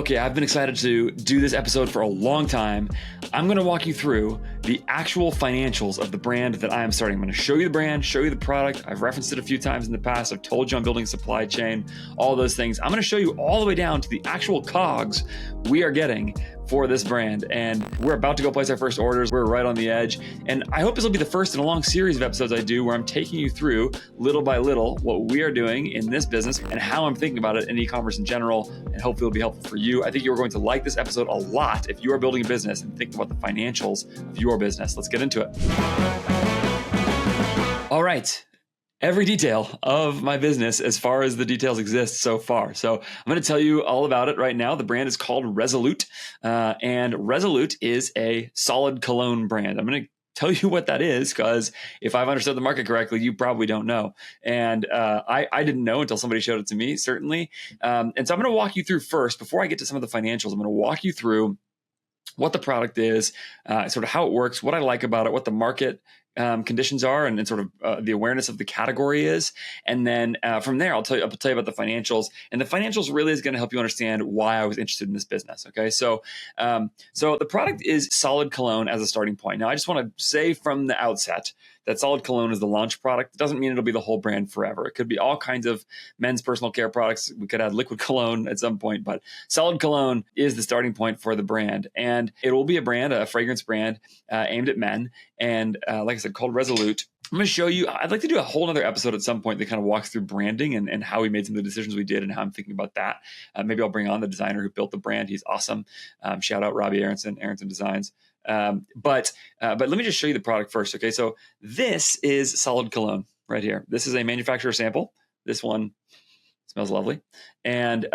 Okay, I've been excited to do this episode for a long time. I'm going to walk you through the actual financials of the brand that I am starting. I'm going to show you the brand, show you the product. I've referenced it a few times in the past. I've told you I'm building a supply chain, all those things. I'm going to show you all the way down to the actual COGS we are getting for this brand. And we're about to go place our first orders. We're right on the edge. And I hope this will be the first in a long series of episodes I do where I'm taking you through little by little what we are doing in this business and how I'm thinking about it in e-commerce in general. And hopefully it'll be helpful for you. I think you're going to like this episode a lot if you are building a business and thinking about the financials of your business. Let's get into it. All right. Every detail of my business as far as the details exist so far. So I'm going to tell you all about it right now. The brand is called Resolute, and Resolute is a solid cologne brand. I'm going to tell you what that is because if I've understood the market correctly, you probably don't know. And I didn't know until somebody showed it to me, certainly. And so I'm going to walk you through first, before I get to some of the financials, I'm going to walk you through what the product is, sort of how it works, what I like about it, what the market conditions are, and sort of the awareness of the category is. And then from there, I'll tell you about the financials. And the financials really is going to help you understand why I was interested in this business. Okay, so the product is solid cologne as a starting point. Now, I just want to say from the outset that solid cologne is the launch product. It doesn't mean it'll be the whole brand forever. It could be all kinds of men's personal care products. We could add liquid cologne at some point, but solid cologne is the starting point for the brand. And it will be a brand, a fragrance brand aimed at men. And like I said, called Resolute. I'm going to show you, I'd like to do a whole other episode at some point that kind of walks through branding and how we made some of the decisions we did and how I'm thinking about that. Maybe I'll bring on the designer who built the brand. He's awesome. Shout out Robbie Aronson Designs. But let me just show you the product first. Okay, so this is solid cologne right here. This is a manufacturer sample. This one smells lovely, and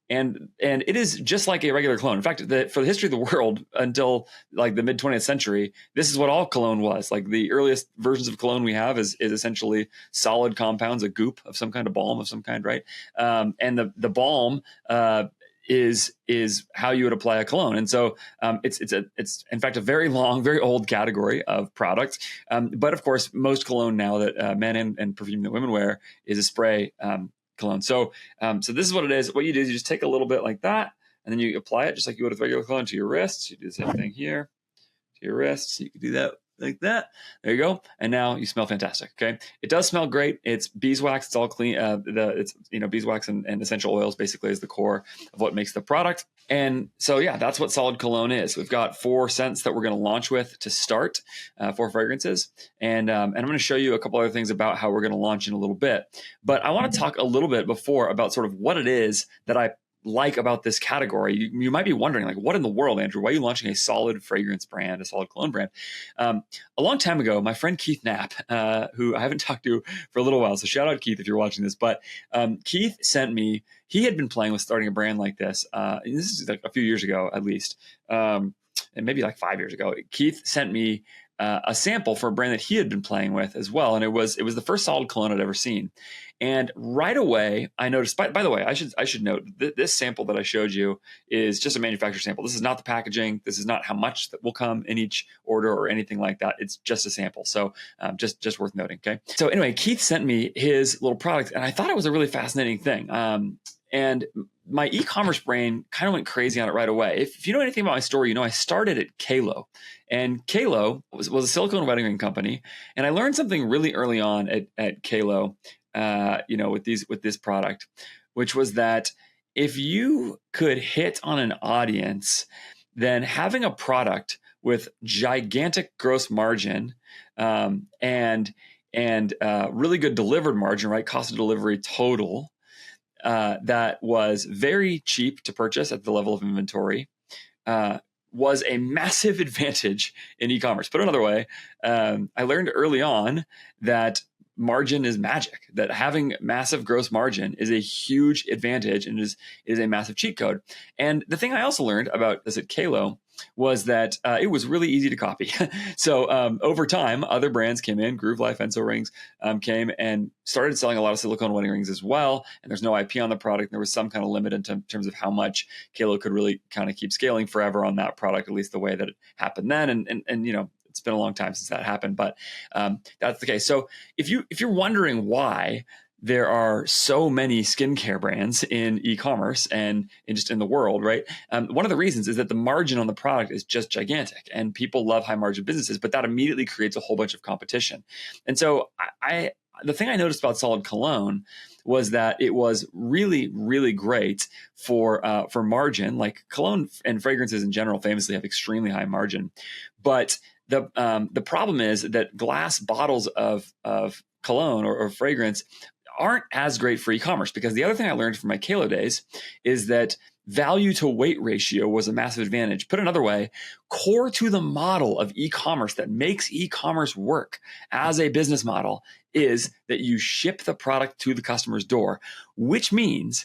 it is just like a regular cologne. In fact, for the history of the world until like the mid 20th century, this is what all cologne was. Like the earliest versions of cologne we have is essentially solid compounds, a goop of some kind, of balm of some kind, right? And the balm is how you would apply a cologne. And so it's in fact a very long, very old category of product. But of course, most cologne now that men and perfume that women wear is a spray cologne. So this is what it is. What you do is you just take a little bit like that, and then you apply it just like you would with regular cologne to your wrists. You do the same thing here to your wrists. You can do that like that. There you go. And now you smell fantastic. Okay. It does smell great. It's beeswax. It's all clean. It's beeswax and essential oils basically is the core of what makes the product. And so, yeah, that's what solid cologne is. We've got 4 scents that we're going to launch with to start, 4 fragrances. And I'm going to show you a couple other things about how we're going to launch in a little bit. But I want to talk a little bit before about sort of what it is that I like about this category. You might be wondering, like, what in the world, Andrew? Why are you launching a solid fragrance brand, a solid cologne brand? A long time ago, my friend Keith Knapp, who I haven't talked to for a little while, so shout out Keith if you're watching this, but Keith sent me, he had been playing with starting a brand like this. This is like a few years ago, at least, and maybe like 5 years ago. Keith sent me a sample for a brand that he had been playing with as well. And it was the first solid cologne I'd ever seen. And right away, I noticed, by the way, I should note that this sample that I showed you is just a manufacturer sample. This is not the packaging. This is not how much that will come in each order or anything like that. It's just a sample. So just worth noting. Okay. So anyway, Keith sent me his little product and I thought it was a really fascinating thing. And my e-commerce brain kind of went crazy on it right away. If you know anything about my story, you know I started at Kalo. And Kalo was a silicone wedding ring company. And I learned something really early on at Kalo, with this product, which was that if you could hit on an audience, then having a product with gigantic gross margin and really good delivered margin, right? Cost of delivery total, that was very cheap to purchase at the level of inventory, was a massive advantage in e-commerce. Put another way, I learned early on that margin is magic, that having massive gross margin is a huge advantage and is a massive cheat code. And the thing I also learned about this at Kalo was that it was really easy to copy. So over time, other brands came in, Groove Life, Enso Rings came and started selling a lot of silicone wedding rings as well. And there's no IP on the product. There was some kind of limit in terms of how much Kalo could really kind of keep scaling forever on that product, at least the way that it happened then. And it's been a long time since that happened, but that's the case. So if you're wondering why there are so many skincare brands in e-commerce and just in the world, right? One of the reasons is that the margin on the product is just gigantic, and people love high margin businesses, but that immediately creates a whole bunch of competition. And so the thing I noticed about Solid Cologne was that it was really, really great for margin. Like cologne and fragrances in general famously have extremely high margin, but the problem is that glass bottles of cologne or fragrance aren't as great for e-commerce, because the other thing I learned from my Kalo days is that value to weight ratio was a massive advantage. Put another way, core to the model of e-commerce that makes e-commerce work as a business model is that you ship the product to the customer's door, which means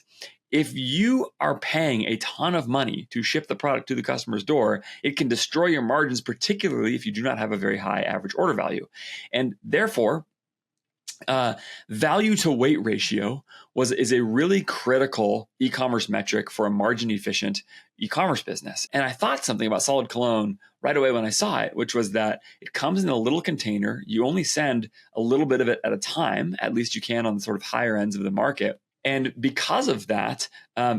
if you are paying a ton of money to ship the product to the customer's door, it can destroy your margins, particularly if you do not have a very high average order value. And therefore, value to weight ratio is a really critical e-commerce metric for a margin efficient e-commerce business. And I thought something about Solid Cologne right away when I saw it, which was that it comes in a little container. You only send a little bit of it at a time, at least you can on the sort of higher ends of the market. And because of that,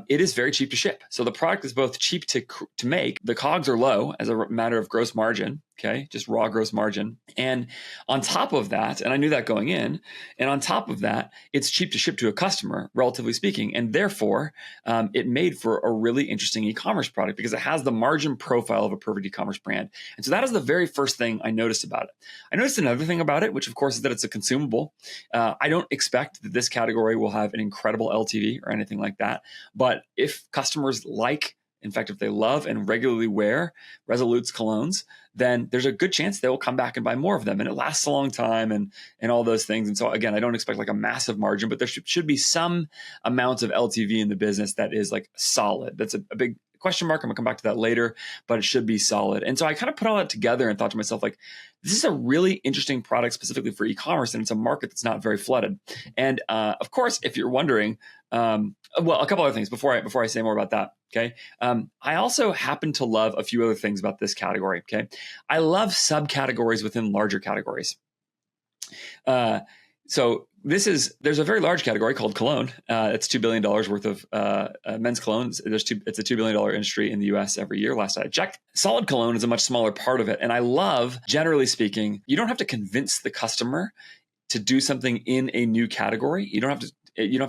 it is very cheap to ship. So the product is both cheap to make. The COGS are low as a matter of gross margin, okay, just raw gross margin. And on top of that, and I knew that going in, and on top of that, it's cheap to ship to a customer, relatively speaking. And therefore, it made for a really interesting e-commerce product because it has the margin profile of a perfect e-commerce brand. And so that is the very first thing I noticed about it. I noticed another thing about it, which of course is that it's a consumable. I don't expect that this category will have an incredible LTV or anything like that. But if customers like, in fact, if they love and regularly wear Resolute's colognes, then there's a good chance they will come back and buy more of them. And it lasts a long time and all those things. And so again, I don't expect like a massive margin, but there should be some amount of LTV in the business that is like solid. That's a big question mark. I'm gonna come back to that later, but it should be solid. And so I kind of put all that together and thought to myself, like, this is a really interesting product specifically for e-commerce, and it's a market that's not very flooded. And of course, if you're wondering, well, a couple other things before I say more about that. Okay. I also happen to love a few other things about this category. Okay. I love subcategories within larger categories. So there's a very large category called cologne. It's $2 billion worth of men's cologne. It's a $2 billion industry in the US every year, last I checked. Solid cologne is a much smaller part of it. And I love, generally speaking, you don't have to convince the customer to do something in a new category. You don't have to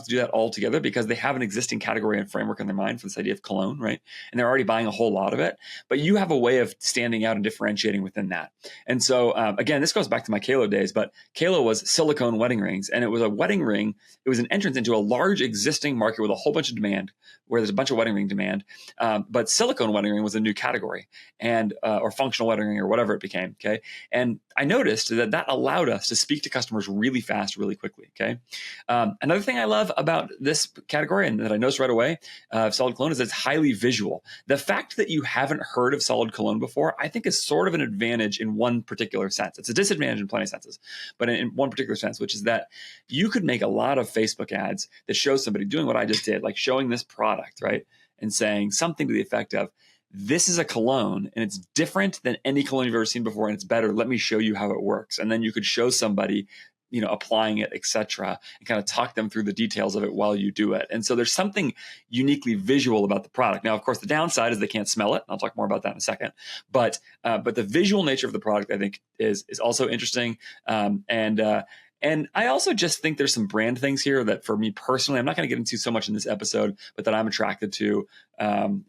do that all together because they have an existing category and framework in their mind for this idea of cologne, right? And they're already buying a whole lot of it, but you have a way of standing out and differentiating within that. And so, again, this goes back to my Kalo days, but Kalo was silicone wedding rings, and it was a wedding ring. It was an entrance into a large existing market with a whole bunch of demand, where there's a bunch of wedding ring demand. But silicone wedding ring was a new category, and or functional wedding ring or whatever it became. Okay. And I noticed that allowed us to speak to customers really fast, really quickly. Okay. Another thing I love about this category, and that I noticed right away of Solid Cologne, is it's highly visual. The fact that you haven't heard of Solid Cologne before, I think, is sort of an advantage in one particular sense. It's a disadvantage in plenty of senses, but in one particular sense, which is that you could make a lot of Facebook ads that show somebody doing what I just did, like showing this product, right? And saying something to the effect of, this is a cologne and it's different than any cologne you've ever seen before, and it's better. Let me show you how it works. And then you could show somebody, applying it, et cetera, and kind of talk them through the details of it while you do it. And so there's something uniquely visual about the product. Now, of course, the downside is they can't smell it. I'll talk more about that in a second. But the visual nature of the product, I think, is also interesting. And I also just think there's some brand things here that, for me personally, I'm not going to get into so much in this episode, but that I'm attracted to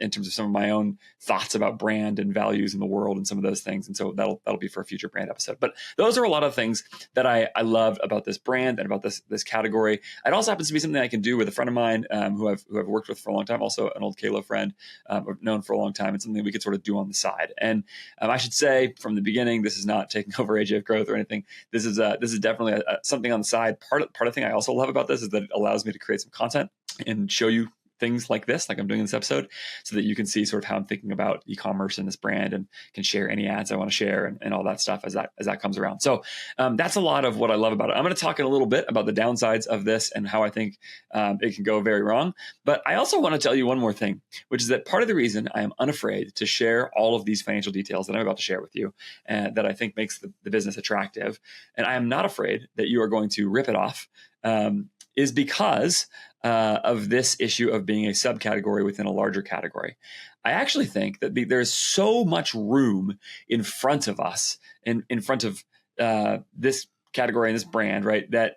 in terms of some of my own thoughts about brand and values in the world and some of those things. And so that'll be for a future brand episode. But those are a lot of things that I love about this brand and about this category. It also happens to be something I can do with a friend of mine who I've worked with for a long time, also an old Kalo friend, known for a long time. It's something we could sort of do on the side. And I should say from the beginning, this is not taking over AJF Growth or anything. This is definitely something on the side. Part of the thing I also love about this is that it allows me to create some content and show you things like this, like I'm doing in this episode, so that you can see sort of how I'm thinking about e-commerce and this brand, and can share any ads I want to share and all that stuff as that comes around. So that's a lot of what I love about it. I'm going to talk in a little bit about the downsides of this and how I think it can go very wrong. But I also want to tell you one more thing, which is that part of the reason I am unafraid to share all of these financial details that I'm about to share with you, and that I think makes the business attractive, and I am not afraid that you are going to rip it off, is because of this issue of being a subcategory within a larger category. I actually think that there's so much room in front of us, in front of this category and this brand, right? That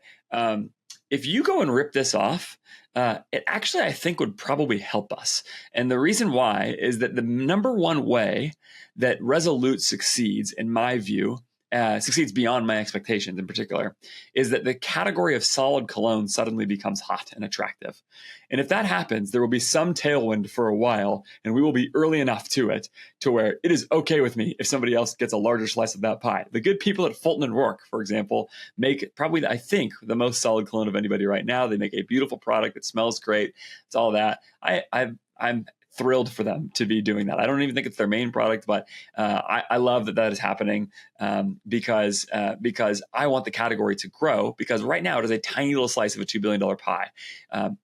if you go and rip this off, it actually, I think, would probably help us. And the reason why is that the number one way that Resolute succeeds, in my view, succeeds beyond my expectations in particular, is that the category of solid cologne suddenly becomes hot and attractive. And if that happens, there will be some tailwind for a while, and we will be early enough to it to where it is okay with me if somebody else gets a larger slice of that pie. The good people at Fulton & Rourke, for example, make probably, I think, the most solid cologne of anybody right now. They make a beautiful product that smells great. It's all that. I'm thrilled for them to be doing that. I don't even think it's their main product, but I love that is happening because I want the category to grow, because right now it is a tiny little slice of a $2 billion pie.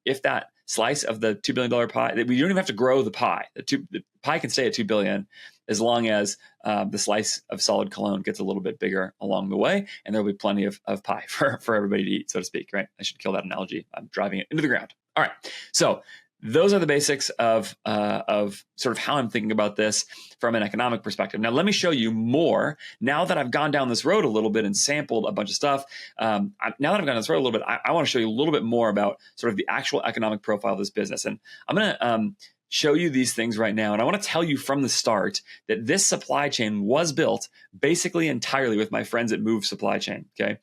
If that slice of the $2 billion pie, we don't even have to grow the pie. The pie can stay at $2 billion as long as the slice of solid cologne gets a little bit bigger along the way, and there'll be plenty of pie for everybody to eat, so to speak, right? I should kill that analogy. I'm driving it into the ground. All right. So those are the basics of sort of how I'm thinking about this from an economic perspective. Now, let me show you more. Now that I've gone down this road a little bit and sampled a bunch of stuff, now that I've gone down this road a little bit, I want to show you a little bit more about sort of the actual economic profile of this business. And I'm going to show you these things right now. And I want to tell you from the start that this supply chain was built basically entirely with my friends at Move Supply Chain. Okay.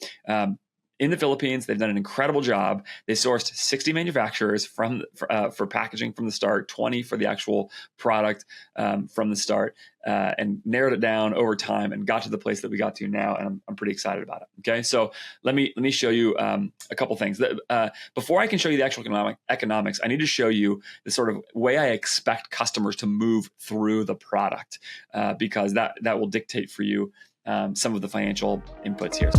In the Philippines, they've done an incredible job. They sourced 60 manufacturers for packaging from the start, 20 for the actual product from the start, and narrowed it down over time and got to the place that we got to now. And I'm pretty excited about it. Okay, so let me show you a couple things. Before I can show you the actual economics, I need to show you the sort of way I expect customers to move through the product, because that will dictate for you some of the financial inputs here.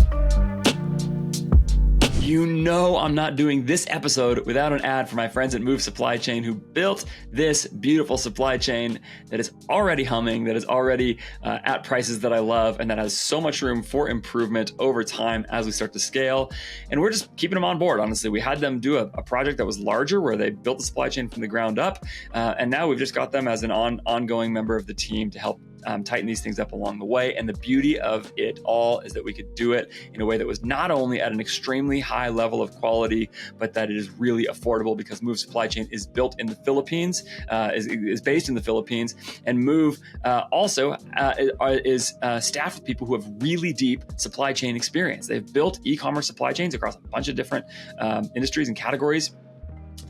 You know I'm not doing this episode without an ad for my friends at Move Supply Chain, who built this beautiful supply chain that is already humming, that is already at prices that I love, and that has so much room for improvement over time as we start to scale. And we're just keeping them on board, honestly. We had them do a project that was larger where they built the supply chain from the ground up, and now we've just got them as an ongoing member of the team to help tighten these things up along the way. And the beauty of it all is that we could do it in a way that was not only at an extremely high level of quality, but that it is really affordable, because Move Supply Chain is built in the Philippines, is based in the Philippines, and Move also is staffed with people who have really deep supply chain experience. They've built e-commerce supply chains across a bunch of different industries and categories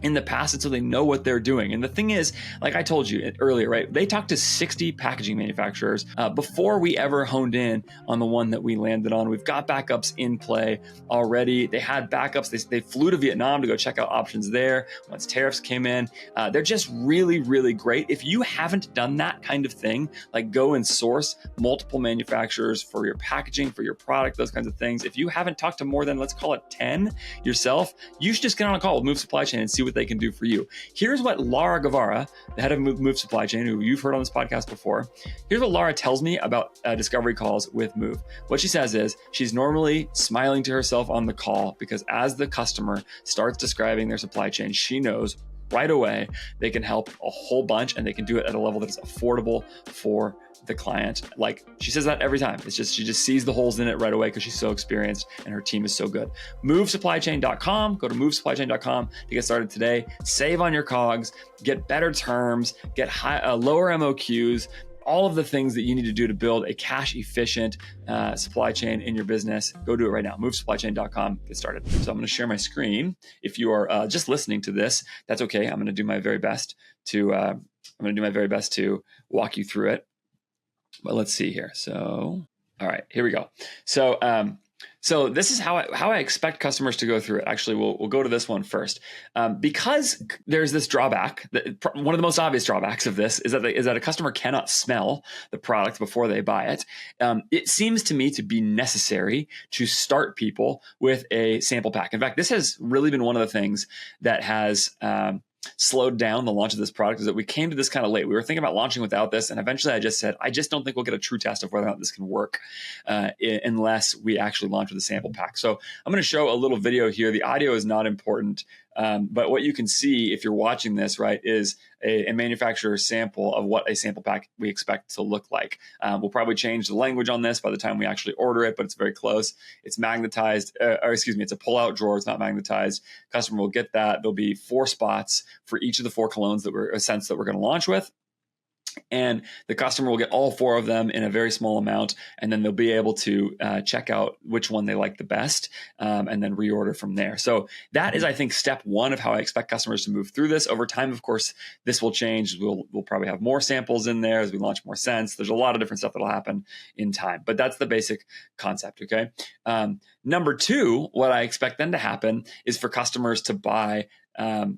in the past, and so they know what they're doing. And the thing is, like I told you earlier, right? They talked to 60 packaging manufacturers before we ever honed in on the one that we landed on. We've got backups in play already. They had backups. They flew to Vietnam to go check out options there once tariffs came in. They're just really, really great. If you haven't done that kind of thing, like go and source multiple manufacturers for your packaging, for your product, those kinds of things, if you haven't talked to more than, let's call it 10 yourself, you should just get on a call with Move Supply Chain and see what they can do for you. Here's what Laura Guevara, the head of Move Supply Chain, who you've heard on this podcast before, here's what Laura tells me about discovery calls with Move. What she says is she's normally smiling to herself on the call, because as the customer starts describing their supply chain, she knows right away they can help a whole bunch, and they can do it at a level that is affordable for the client. Like, she says that every time. It's just, she just sees the holes in it right away because she's so experienced and her team is so good. MoveSupplyChain.com. Go to MoveSupplyChain.com to get started today. Save on your COGS, get better terms, get lower MOQs, all of the things that you need to do to build a cash efficient supply chain in your business. Go do it right now. MoveSupplyChain.com. Get started. So I'm going to share my screen. If you are just listening to this, that's okay. I'm going to do my very best to walk you through it. But let's see here. So, all right, here we go. So this is how I expect customers to go through it. Actually, we'll go to this one first, because there's this drawback. One of the most obvious drawbacks of this is that a customer cannot smell the product before they buy it. It seems to me to be necessary to start people with a sample pack. In fact, this has really been one of the things that has slowed down the launch of this product is that we came to this kind of late. We were thinking about launching without this, and eventually I just said, I just don't think we'll get a true test of whether or not this can work unless we actually launch with a sample pack. So I'm going to show a little video here. The audio is not important, but what you can see if you're watching this, right, is a manufacturer's sample of what a sample pack we expect to look like. We'll probably change the language on this by the time we actually order it, but it's very close. It's magnetized, it's a pull-out drawer. It's not magnetized. Customer will get that. There'll be 4 spots for each of the 4 colognes that we're going to launch with. And the customer will get all 4 of them in a very small amount, and then they'll be able to check out which one they like the best, and then reorder from there. So that is, I think, step 1 of how I expect customers to move through this. Over time, of course, this will change. We'll probably have more samples in there as we launch more scents. There's a lot of different stuff that'll happen in time, but that's the basic concept, okay? Number 2, what I expect then to happen is for customers to buy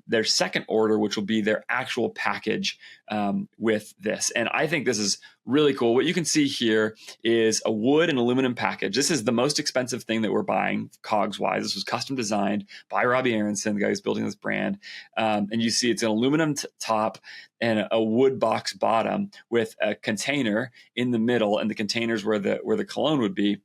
their second order, which will be their actual package with this. And I think this is really cool. What you can see here is a wood and aluminum package. This is the most expensive thing that we're buying, COGS wise. This was custom designed by Robbie Aronson, the guy who's building this brand. And you see it's an aluminum top and a wood box bottom with a container in the middle, and the containers where the cologne would be.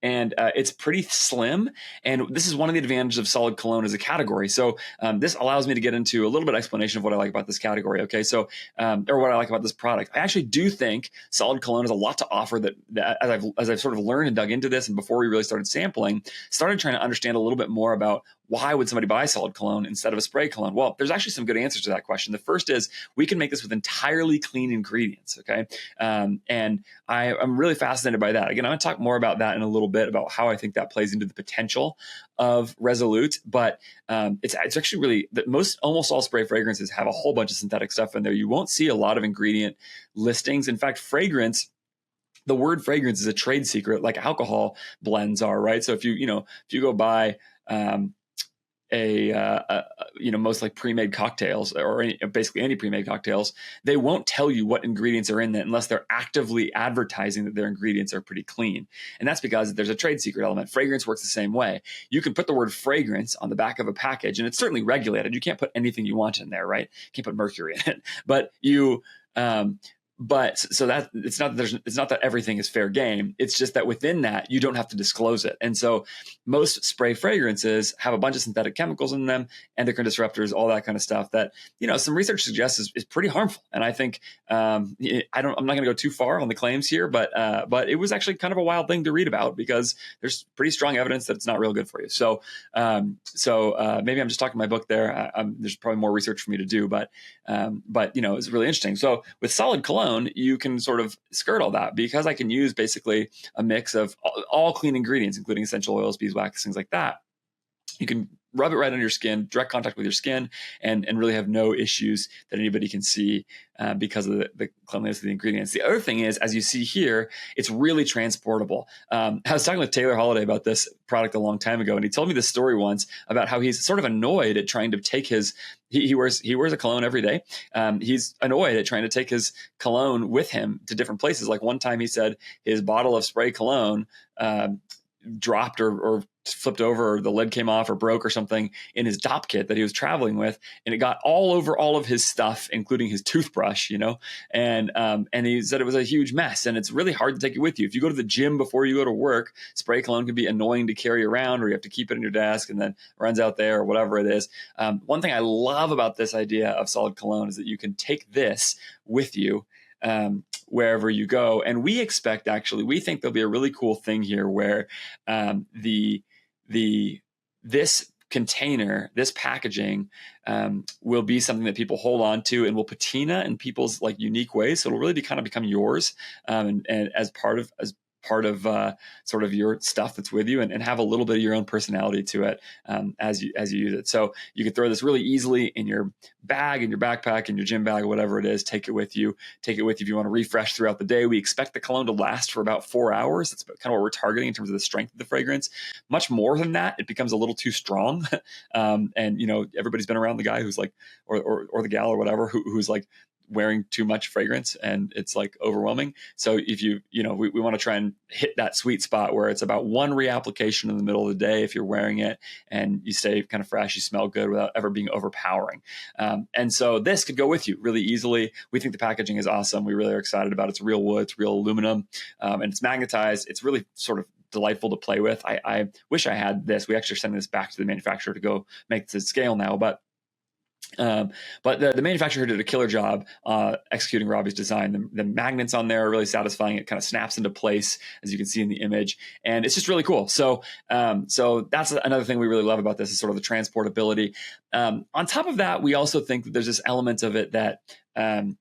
And it's pretty slim. And this is one of the advantages of solid cologne as a category. So this allows me to get into a little bit of explanation of what I like about this category. Okay, so or what I like about this product. I actually do think solid cologne has a lot to offer. That as I've sort of learned and dug into this, and before we really started sampling, started trying to understand a little bit more about why would somebody buy solid cologne instead of a spray cologne? Well, there's actually some good answers to that question. The first is we can make this with entirely clean ingredients. Okay, and I'm really fascinated by that. Again, I'm going to talk more about that in a little bit about how I think that plays into the potential of Resolute, but it's actually really that almost all spray fragrances have a whole bunch of synthetic stuff in there. You won't see a lot of ingredient listings. In fact, the word fragrance is a trade secret, like alcohol blends are, right? So if you go buy most like pre-made cocktails or basically any pre-made cocktails, they won't tell you what ingredients are in it unless they're actively advertising that their ingredients are pretty clean. And that's because there's a trade secret element. Fragrance works the same way. You can put the word fragrance on the back of a package, and it's certainly regulated. You can't put anything you want in there, right? You can't put mercury in it, but so that it's not that everything is fair game. It's just that within that, you don't have to disclose it. And so most spray fragrances have a bunch of synthetic chemicals in them, endocrine disruptors, all that kind of stuff that, some research suggests is pretty harmful. And I think, I'm not going to go too far on the claims here, but it was actually kind of a wild thing to read about because there's pretty strong evidence that it's not real good for you. So maybe I'm just talking my book there. There's probably more research for me to do, but it's really interesting. So with solid cologne, you can sort of skirt all that because I can use basically a mix of all clean ingredients, including essential oils, beeswax, things like that. You can rub it right on your skin, direct contact with your skin, and really have no issues that anybody can see because of the cleanliness of the ingredients. The other thing is, as you see here, it's really transportable. I was talking with Taylor Holiday about this product a long time ago, and he told me this story once about how he's sort of annoyed at trying to take his he wears a cologne every day. He's annoyed at trying to take his cologne with him to different places. Like one time he said his bottle of spray cologne dropped or flipped over, or the lid came off or broke or something in his DOP kit that he was traveling with, and it got all over all of his stuff, including his toothbrush, and he said it was a huge mess, and it's really hard to take it with you. If you go to the gym before you go to work, spray cologne can be annoying to carry around, or you have to keep it in your desk and then it runs out there or whatever it is. One thing I love about this idea of solid cologne is that you can take this with you wherever you go. And we think there'll be a really cool thing here where this container, this packaging will be something that people hold on to and will patina in people's like unique ways. So it'll really become yours and as part of sort of your stuff that's with you, and have a little bit of your own personality to it as you use it. So you can throw this really easily in your bag, in your backpack, in your gym bag, whatever it is. Take it with you. Take it with you if you want to refresh throughout the day. We expect the cologne to last for about 4 hours. That's kind of what we're targeting in terms of the strength of the fragrance. Much more than that, it becomes a little too strong. And everybody's been around the guy who's like, or the gal or whatever, who's like wearing too much fragrance and it's like overwhelming. So if we want to try and hit that sweet spot where it's about one reapplication in the middle of the day if you're wearing it and you stay kind of fresh, you smell good without ever being overpowering. And so this could go with you really easily. We think the packaging is awesome. We really are excited about it. It's real wood, it's real aluminum, and it's magnetized. It's really sort of delightful to play with. I wish I had this. We actually sent this back to the manufacturer to go make this scale now, but the manufacturer did a killer job executing Robbie's design. The magnets on there are really satisfying. It kind of snaps into place, as you can see in the image, and it's just really cool. So that's another thing we really love about this is sort of the transportability. On top of that, we also think that there's this element of it that I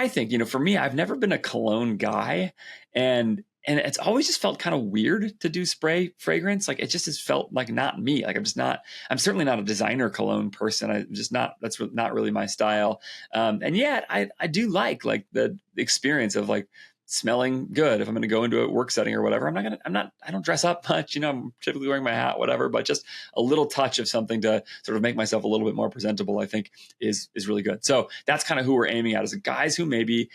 think, for me, I've never been a cologne guy, and it's always just felt kind of weird to do spray fragrance. Like it just has felt like not me. Like I'm certainly not a designer cologne person. That's not really my style. And yet I do like the experience of like smelling good. If I'm going to go into a work setting or whatever, I don't dress up much, I'm typically wearing my hat, whatever, but just a little touch of something to sort of make myself a little bit more presentable, I think is really good. So that's kind of who we're aiming at, is guys who maybe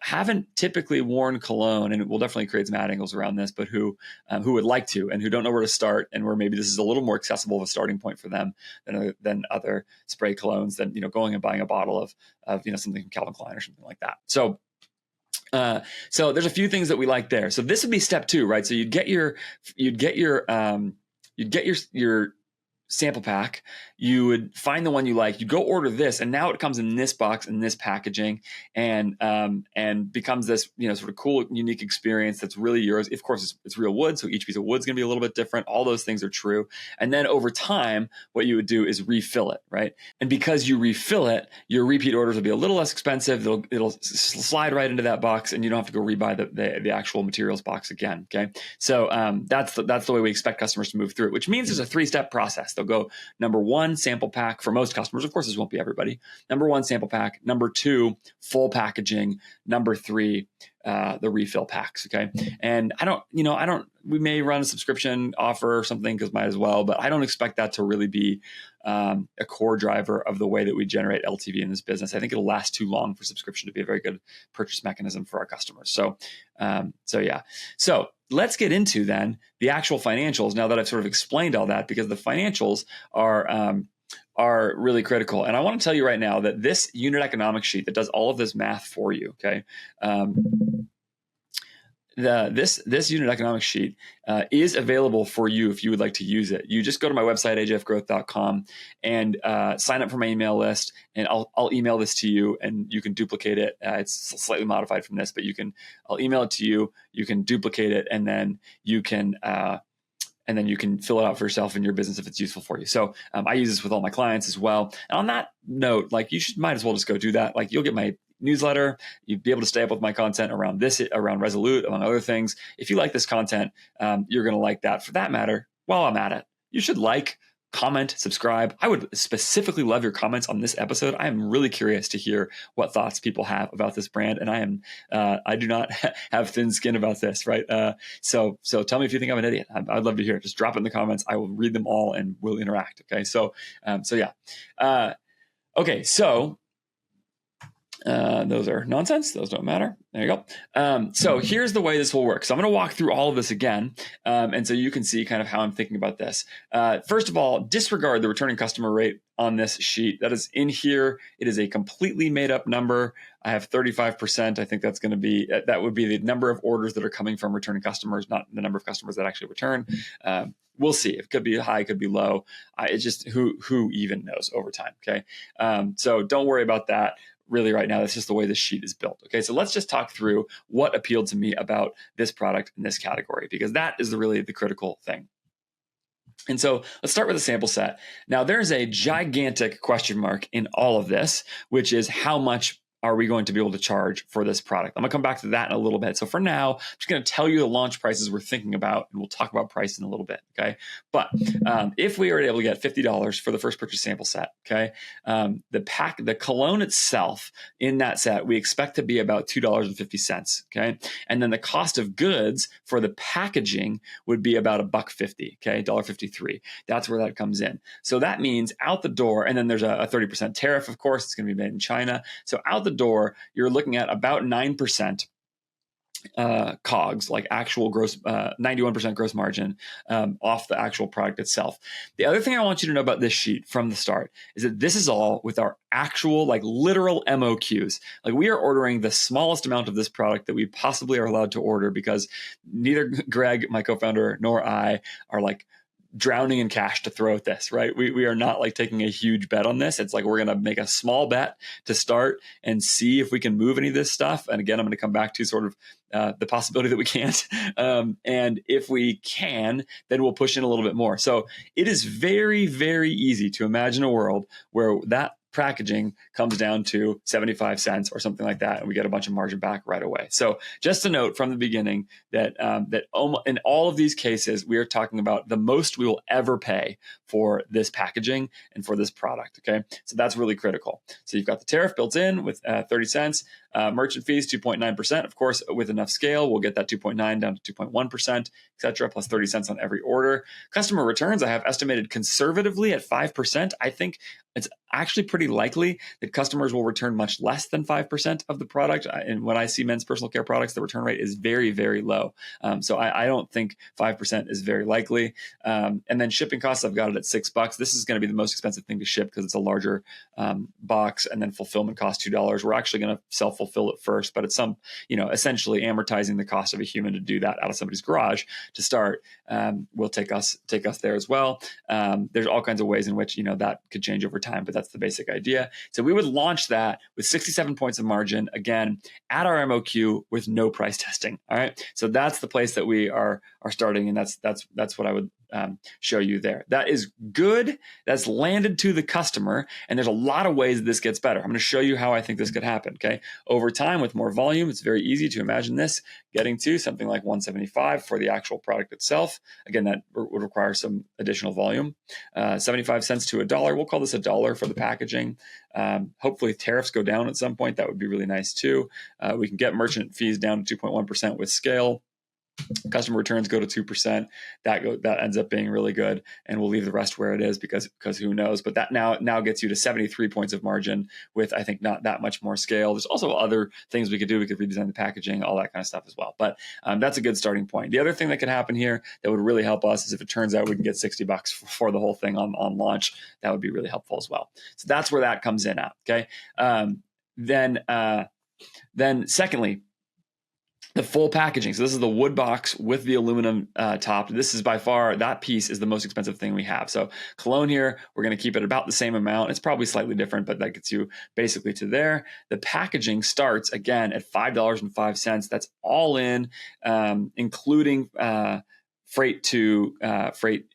haven't typically worn cologne, and we'll definitely create some ad angles around this, but who would like to, and who don't know where to start, and where maybe this is a little more accessible of a starting point for them than other spray colognes, than going and buying a bottle of something from Calvin Klein or something like that. So there's a few things that we like there. So this would be step 2, right? So you'd get your sample pack. You would find the one you like. You go order this, and now it comes in this box in this packaging, and becomes this sort of cool, unique experience that's really yours. Of course, it's real wood, so each piece of wood's going to be a little bit different. All those things are true. And then over time, what you would do is refill it, right? And because you refill it, your repeat orders will be a little less expensive. It'll slide right into that box, and you don't have to go rebuy the actual materials box again. Okay, so that's the way we expect customers to move through it, which means there's a 3-step process. They'll go number 1, sample pack for most customers. Of course, this won't be everybody. Number 1, sample pack. Number 2, full packaging. Number 3, the refill packs. Okay. And we may run a subscription offer or something, because might as well, but I don't expect that to really be a core driver of the way that we generate LTV in this business. I think it'll last too long for subscription to be a very good purchase mechanism for our customers. So yeah. So let's get into then the actual financials, now that I've sort of explained all that, because the financials are really critical. And I want to tell you right now that this unit economics sheet that does all of this math for you, okay, this unit economics sheet is available for you if you would like to use it. You just go to my website, ajfgrowth.com, and sign up for my email list, and I'll email this to you, and you can duplicate it. It's slightly modified from this, but I'll email it to you. You can duplicate it, and then you can fill it out for yourself in your business if it's useful for you. So I use this with all my clients as well. And on that note, might as well just go do that. You'll get my newsletter. You'd be able to stay up with my content around Resolute, among other things. If you like this content, you're going to like that. For that matter, while I'm at it, you should comment, subscribe. I would specifically love your comments on this episode. I am really curious to hear what thoughts people have about this brand. And I do not have thin skin about this, right? So tell me if you think I'm an idiot. I'd love to hear it. Just drop it in the comments. I will read them all and we'll interact. Okay. So yeah. Okay. So those are nonsense. Those don't matter. There you go. So here's the way this will work. So I'm going to walk through all of this again. And so you can see kind of how I'm thinking about this. First of all, disregard the returning customer rate on this sheet. That is in here. It is a completely made up number. I have 35%. I think that would be the number of orders that are coming from returning customers, not the number of customers that actually return. We'll see. It could be high, it could be low. It's just who even knows over time. Okay. So don't worry about that. Really right now, that's just the way this sheet is built. Okay, so let's just talk through what appealed to me about this product in this category, because that is really the critical thing. And so let's start with a sample set. Now there's a gigantic question mark in all of this, which is how much are we going to be able to charge for this product? I'm gonna come back to that in a little bit. So for now, I'm just gonna tell you the launch prices we're thinking about, and we'll talk about price in a little bit, okay? But if we are able to get $50 for the first purchase sample set, okay, the cologne itself in that set, we expect to be about $2.50, okay? And then the cost of goods for the packaging would be about $1.50, okay, $1.53. That's where that comes in. So that means out the door, and then there's a 30% tariff, of course, it's gonna be made in China. So out the door, you're looking at about 9% COGS, like actual gross, 91% gross margin off the actual product itself. The other thing I want you to know about this sheet from the start is that this is all with our actual, like literal MOQs. Like we are ordering the smallest amount of this product that we possibly are allowed to order because neither Greg, my co-founder, nor I are like drowning in cash to throw at this, right? We are not like taking a huge bet on this. It's like we're going to make a small bet to start and see if we can move any of this stuff. And again, I'm going to come back to sort of the possibility that we can't. And if we can, then we'll push in a little bit more. So it is very, very easy to imagine a world where that packaging comes down to 75 cents or something like that, and we get a bunch of margin back right away. So just a note from the beginning that in all of these cases, we are talking about the most we will ever pay for this packaging and for this product. Okay, so that's really critical. So you've got the tariff built in with 30 cents. Merchant fees 2.9%. Of course, with enough scale, we'll get that 2.9 down to 2.1%, et cetera, plus 30 cents on every order. Customer returns, I have estimated conservatively at 5%. I think it's actually pretty likely that customers will return much less than 5% of the product. And when I see men's personal care products, the return rate is very, very low. So I don't think 5% is very likely. And then shipping costs, I've got it at $6. This is going to be the most expensive thing to ship because it's a larger box, and then fulfillment costs $2. We're actually going to self-fulfill it first, but it's essentially amortizing the cost of a human to do that out of somebody's garage to start will take us there as well. There's all kinds of ways in which that could change over time, but that's the basic idea. So we would launch that with 67 points of margin, again, at our MOQ with no price testing. All right. So that's the place that we are starting. And that's what I would show you there. That is good. That's landed to the customer. And there's a lot of ways that this gets better. I'm going to show you how I think this could happen. Okay. Over time with more volume, it's very easy to imagine this getting to something like 175 for the actual product itself. Again, that would require some additional volume. 75 cents to $1. We'll call this $1 for the packaging. Hopefully tariffs go down at some point. That would be really nice too. We can get merchant fees down to 2.1% with scale. Customer returns go to 2%. That ends up being really good, and we'll leave the rest where it is because who knows? But that now gets you to 73 points of margin with, I think, not that much more scale. There's also other things we could do. We could redesign the packaging, all that kind of stuff as well. But that's a good starting point. The other thing that could happen here that would really help us is if it turns out we can get $60 for the whole thing on launch. That would be really helpful as well. So that's where that comes in at. Okay. Then secondly, the full packaging. So this is the wood box with the aluminum top. This is by far, that piece is the most expensive thing we have. So Cologne here, we're going to keep it about the same amount. It's probably slightly different, but that gets you basically to there. The packaging starts again at $5.05. That's all in, including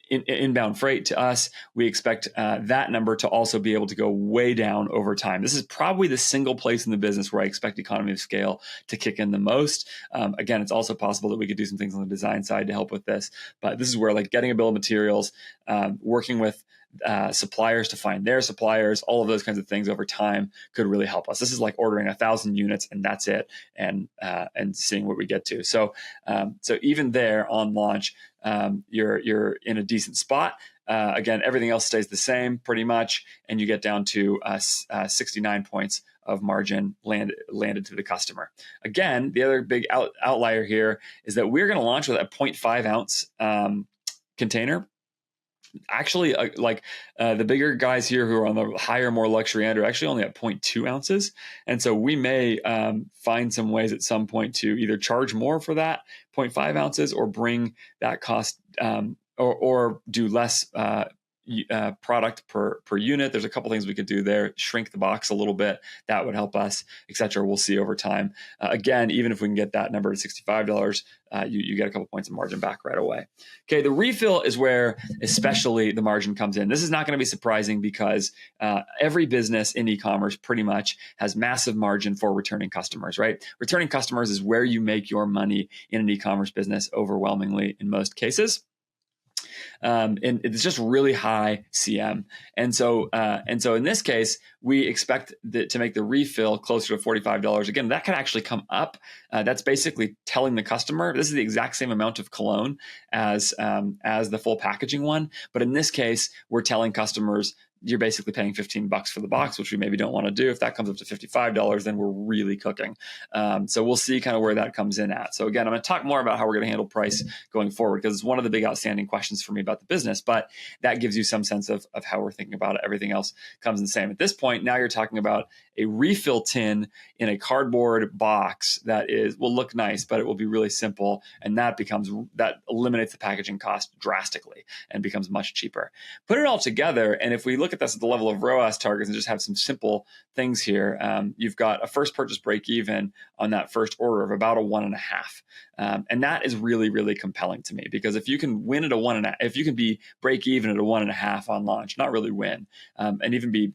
inbound freight to us. We expect that number to also be able to go way down over time. This is probably the single place in the business where I expect economy of scale to kick in the most. Again, it's also possible that we could do some things on the design side to help with this, but this is where like getting a bill of materials, working with suppliers to find their suppliers, all of those kinds of things over time could really help us. This is like ordering 1,000 units and that's it, and seeing what we get to. So even there on launch, you're in a decent spot. Again, everything else stays the same pretty much, and you get down to 69 points of margin landed to the customer. Again, the other big outlier here is that we're going to launch with a 0.5 ounce container. Actually, the bigger guys here who are on the higher, more luxury end are actually only at 0.2 ounces. And so we may find some ways at some point to either charge more for that 0.5 ounces or bring that cost or do less product per unit. There's a couple things we could do there. Shrink the box a little bit. That would help us, etc. We'll see over time. Again, even if we can get that number to $65, you get a couple points of margin back right away. Okay, the refill is where especially the margin comes in. This is not going to be surprising because every business in e-commerce pretty much has massive margin for returning customers, right? Returning customers is where you make your money in an e-commerce business overwhelmingly in most cases. And it's just really high CM. And so in this case, we expect to make the refill closer to $45. Again, that could actually come up. That's basically telling the customer, this is the exact same amount of cologne as the full packaging one. But in this case, we're telling customers, you're basically paying $15 for the box, which we maybe don't want to do. If that comes up to $55, then we're really cooking. So we'll see kind of where that comes in at. So again, I'm going to talk more about how we're going to handle price going forward, because it's one of the big outstanding questions for me about the business, but that gives you some sense of how we're thinking about it. Everything else comes in the same. At this point, now you're talking about a refill tin in a cardboard box that will look nice, but it will be really simple. And that eliminates the packaging cost drastically and becomes much cheaper. Put it all together, and if we look at this at the level of ROAS targets and just have some simple things here, you've got a first purchase break even on that first order of about a 1.5. And that is really, really compelling to me, because if you can win at a 1.5, if you can be break even at a 1.5 on launch, not really win, and even be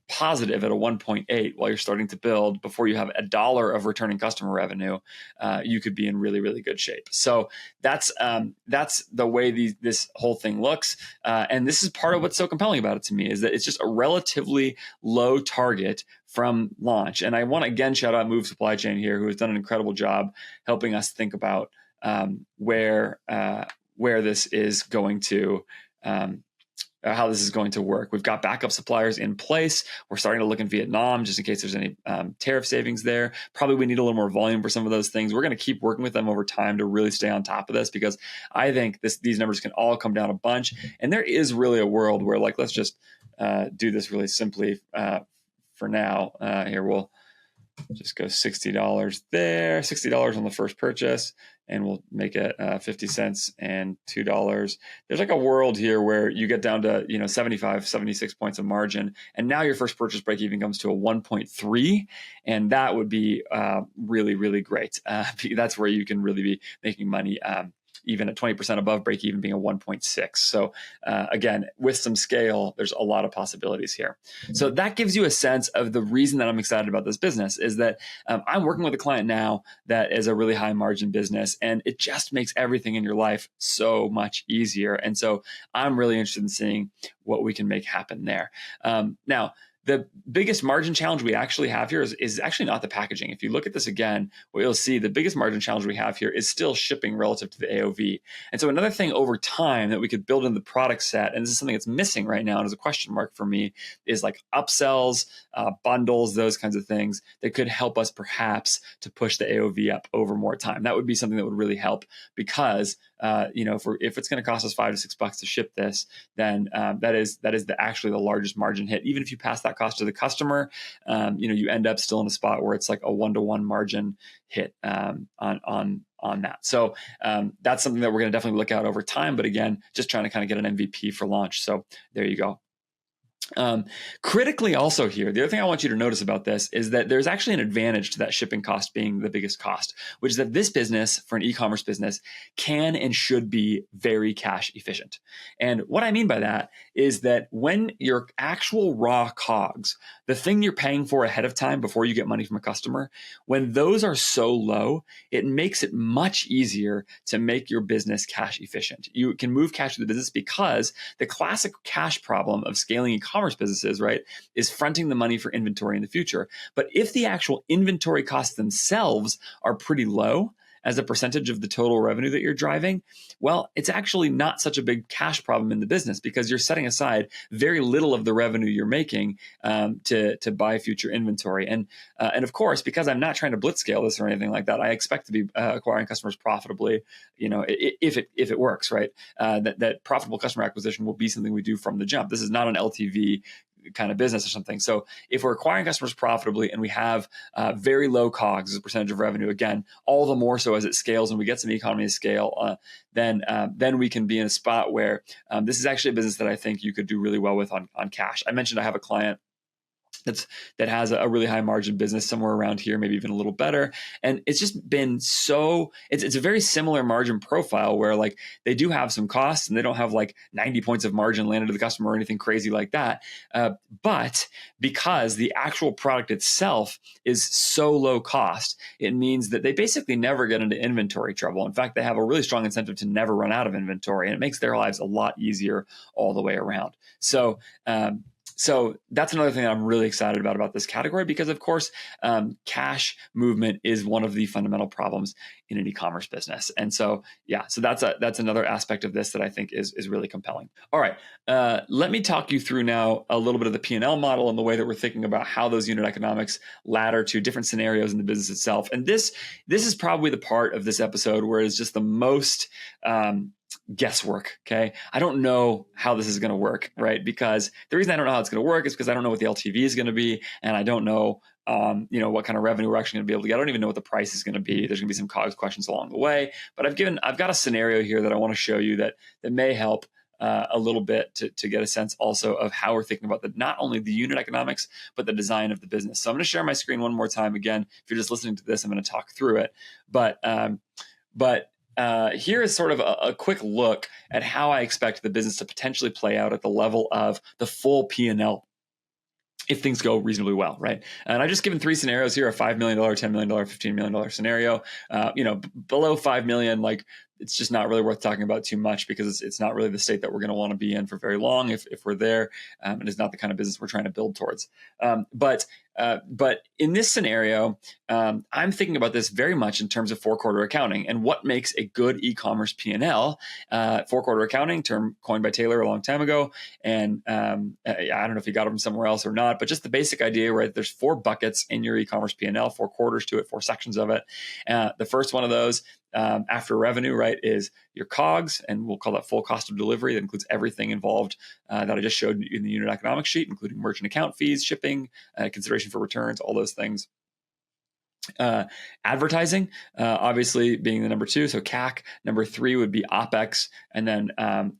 positive at a 1.8 while you're starting to build before you have $1 of returning customer revenue, you could be in really, really good shape. So that's the way this whole thing looks. And this is part of what's so compelling about it to me, is that it's just a relatively low target from launch. And I want to again shout out Move Supply Chain here, who has done an incredible job helping us think about where this is going to how this is going to work. We've got backup suppliers in place. We're starting to look in Vietnam just in case there's any tariff savings there. Probably we need a little more volume for some of those things. We're going to keep working with them over time to really stay on top of this, because I think these numbers can all come down a bunch. And there is really a world where, like, let's just do this really simply for now. Here, we'll just go $60 there, $60 on the first purchase, and we'll make it 50 cents and $2. There's like a world here where you get down to 75, 76 points of margin, and now your first purchase break even comes to a 1.3, and that would be really, really great. That's where you can really be making money. Even at 20% above break even being a 1.6. So again, with some scale, there's a lot of possibilities here. So that gives you a sense of the reason that I'm excited about this business, is that I'm working with a client now that is a really high margin business, and it just makes everything in your life so much easier. And so I'm really interested in seeing what we can make happen there. Now, the biggest margin challenge we actually have here is actually not the packaging. If you look at this again, what you'll see, the biggest margin challenge we have here is still shipping relative to the AOV. And so another thing over time that we could build in the product set, and this is something that's missing right now and is a question mark for me, is like upsells, bundles, those kinds of things that could help us perhaps to push the AOV up over more time. That would be something that would really help, because if it's going to cost us $5 to $6 to ship this, then that is actually the largest margin hit. Even if you pass that cost to the customer, you end up still in a spot where it's like a 1-to-1 margin hit on that. So that's something that we're going to definitely look at over time. But again, just trying to kind of get an MVP for launch. So there you go. Critically also here, the other thing I want you to notice about this is that there's actually an advantage to that shipping cost being the biggest cost, which is that this business, for an e-commerce business, can and should be very cash efficient. And what I mean by that is that when your actual raw COGS, the thing you're paying for ahead of time before you get money from a customer, when those are so low, it makes it much easier to make your business cash efficient. You can move cash to the business, because the classic cash problem of scaling e-commerce businesses, right, is fronting the money for inventory in the future. But if the actual inventory costs themselves are pretty low as a percentage of the total revenue that you're driving, well, it's actually not such a big cash problem in the business, because you're setting aside very little of the revenue you're making to buy future inventory. And of course, because I'm not trying to blitzscale this or anything like that, I expect to be acquiring customers profitably. If it works, right? That profitable customer acquisition will be something we do from the jump. This is not an LTV kind of business or something. So if we're acquiring customers profitably and we have very low COGS as a percentage of revenue, again, all the more so as it scales and we get some economy of scale, then we can be in a spot where this is actually a business that I think you could do really well with on cash. I mentioned I have a client that has a really high margin business somewhere around here, maybe even a little better. And it's just been it's a very similar margin profile where like they do have some costs and they don't have like 90 points of margin landed to the customer or anything crazy like that. But because the actual product itself is so low cost, it means that they basically never get into inventory trouble. In fact, they have a really strong incentive to never run out of inventory, and it makes their lives a lot easier all the way around. So that's another thing that I'm really excited about this category, because of course, cash movement is one of the fundamental problems in an e-commerce business. And so, so that's another aspect of this that I think is really compelling. All right, let me talk you through now a little bit of the P&L model and the way that we're thinking about how those unit economics ladder to different scenarios in the business itself. And this is probably the part of this episode where it's just the most guesswork. Okay. I don't know how this is going to work, right? Because the reason I don't know how it's going to work is because I don't know what the LTV is going to be. And I don't know, what kind of revenue we're actually going to be able to get. I don't even know what the price is going to be. There's going to be some COGS questions along the way, but I've got a scenario here that I want to show you that may help a little bit to get a sense also of how we're thinking about not only the unit economics, but the design of the business. So I'm going to share my screen one more time. Again, if you're just listening to this, I'm going to talk through it, but here is sort of a quick look at how I expect the business to potentially play out at the level of the full P&L if things go reasonably well, right? And I've just given three scenarios here: a $5 million, $10 million, $15 million scenario. Below $5 million, like it's just not really worth talking about too much, because it's not really the state that we're going to want to be in for very long if we're there, and it's not the kind of business we're trying to build towards. But in this scenario, I'm thinking about this very much in terms of four-quarter accounting and what makes a good e-commerce P&L. Four-quarter accounting, term coined by Taylor a long time ago, and I don't know if he got it from somewhere else or not, but just the basic idea, right? There's four buckets in your e-commerce P&L, four quarters to it, four sections of it. The first one of those, after revenue, right, is your COGS, and we'll call that full cost of delivery. That includes everything involved that I just showed in the unit economics sheet, including merchant account fees, shipping, consideration for returns, all those things. Advertising, obviously being the number two, so CAC. Number three would be OpEx, and then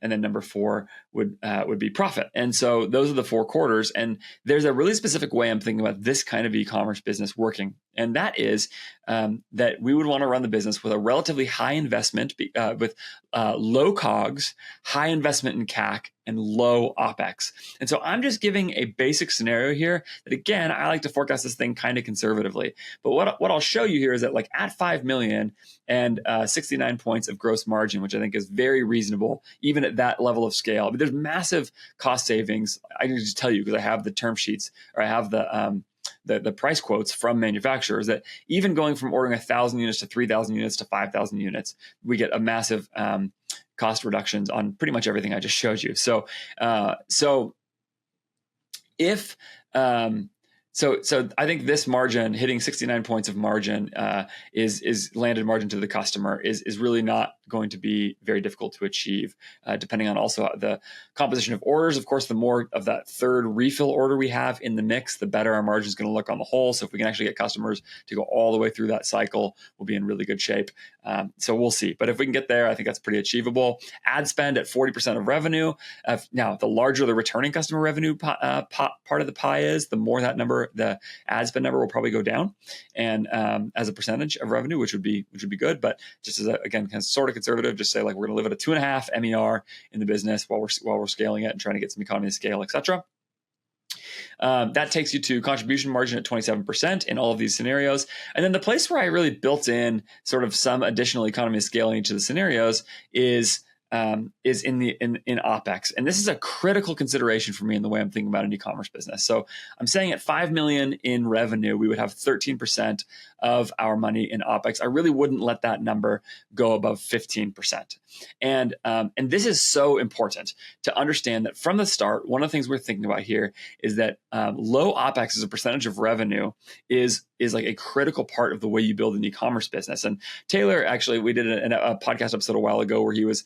number four would be profit. And so those are the four quarters. And there's a really specific way I'm thinking about this kind of e-commerce business working, and that is that we would want to run the business with a relatively high investment, with low COGS, high investment in CAC, and low OpEx. And so I'm just giving a basic scenario here that, again, I like to forecast this thing kind of conservatively. But what I'll show you here is that, like, at 5 million and 69 points of gross margin, which I think is very reasonable, even at that level of scale. But there's massive cost savings. I can just tell you, because I have the term sheets, or I have the price quotes from manufacturers, that even going from ordering 1,000 units to 3,000 units to 5,000 units, we get a massive cost reductions on pretty much everything I just showed you. So I think this margin, hitting 69 points of margin, is landed margin to the customer, is really not going to be very difficult to achieve, depending on also the composition of orders. Of course, the more of that third refill order we have in the mix, the better our margin is going to look on the whole. So if we can actually get customers to go all the way through that cycle, we'll be in really good shape. So we'll see. But if we can get there, I think that's pretty achievable. Ad spend at 40% of revenue. Now, the larger the returning customer revenue part of the pie is, the more that number, the ad spend number, will probably go down, and as a percentage of revenue, which would be good. But just as again, kind of sort of conservative, just say, like, we're going to live at a 2.5 MER in the business while we're scaling it and trying to get some economy of scale, etc. That takes you to contribution margin at 27% in all of these scenarios. And then the place where I really built in sort of some additional economy of scale in each of the scenarios is in OpEx. And this is a critical consideration for me in the way I'm thinking about an e-commerce business. So I'm saying at 5 million in revenue, we would have 13% of our money in OpEx. I really wouldn't let that number go above 15%. And this is so important to understand that from the start, one of the things we're thinking about here is that low OpEx as a percentage of revenue is is like a critical part of the way you build an e-commerce business. And Taylor, actually, we did a podcast episode a while ago where he was,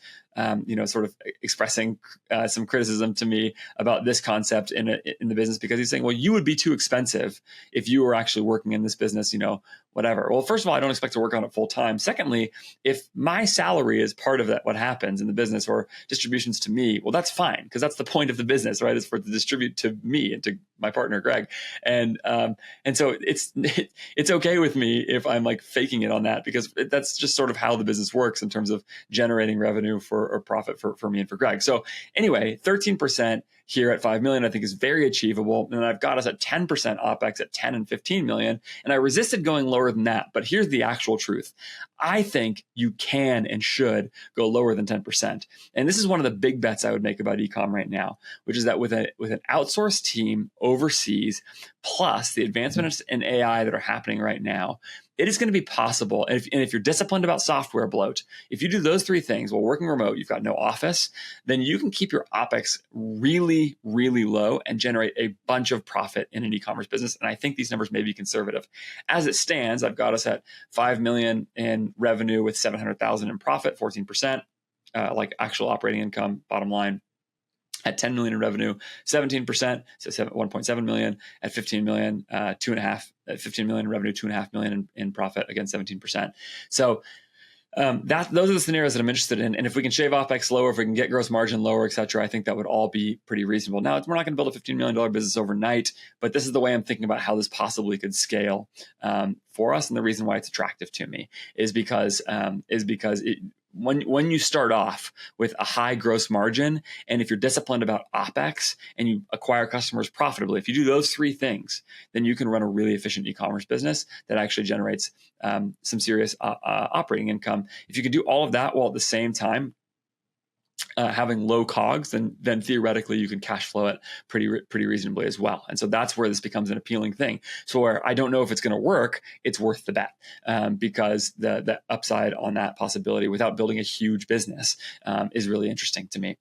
sort of expressing some criticism to me about this concept in the business, because he's saying, well, you would be too expensive if you were actually working in this business, whatever. Well, first of all, I don't expect to work on it full time. Secondly, if my salary is part of that, what happens in the business, or distributions to me, well, that's fine, because that's the point of the business, right? Is for it to distribute to me and to my partner, Greg. And so it's okay with me if I'm like faking it on that, because that's just sort of how the business works in terms of generating revenue or profit for me and for Greg. So anyway, 13% here at 5 million, I think is very achievable. And I've got us at 10% OpEx at 10 and 15 million. And I resisted going lower than that. But here's the actual truth. I think you can and should go lower than 10%. And this is one of the big bets I would make about e-com right now, which is that with an outsourced team overseas, plus the advancements in AI that are happening right now, it is going to be possible. And if you're disciplined about software bloat, if you do those three things while working remote, you've got no office, then you can keep your OpEx really, really low and generate a bunch of profit in an e-commerce business. And I think these numbers may be conservative. As it stands, I've got us at 5 million in revenue with 700,000 in profit, 14%, like actual operating income, bottom line. At 10 million in revenue, 17%, so 1.7 million. At 15 million, 2.5. At 15 million in revenue, 2.5 million in profit, again 17%. So those are the scenarios that I'm interested in. And if we can shave OpEx lower, if we can get gross margin lower, et cetera, I think that would all be pretty reasonable. Now, we're not going to build a $15 million business overnight, but this is the way I'm thinking about how this possibly could scale for us. And the reason why it's attractive to me is because when you start off with a high gross margin, and if you're disciplined about OpEx and you acquire customers profitably, if you do those three things, then you can run a really efficient e-commerce business that actually generates some serious operating income. If you can do all of that while at the same time having low COGS, then theoretically you can cash flow it pretty reasonably as well. And so that's where this becomes an appealing thing. So where I don't know if it's going to work, it's worth the bet because the upside on that possibility without building a huge business is really interesting to me.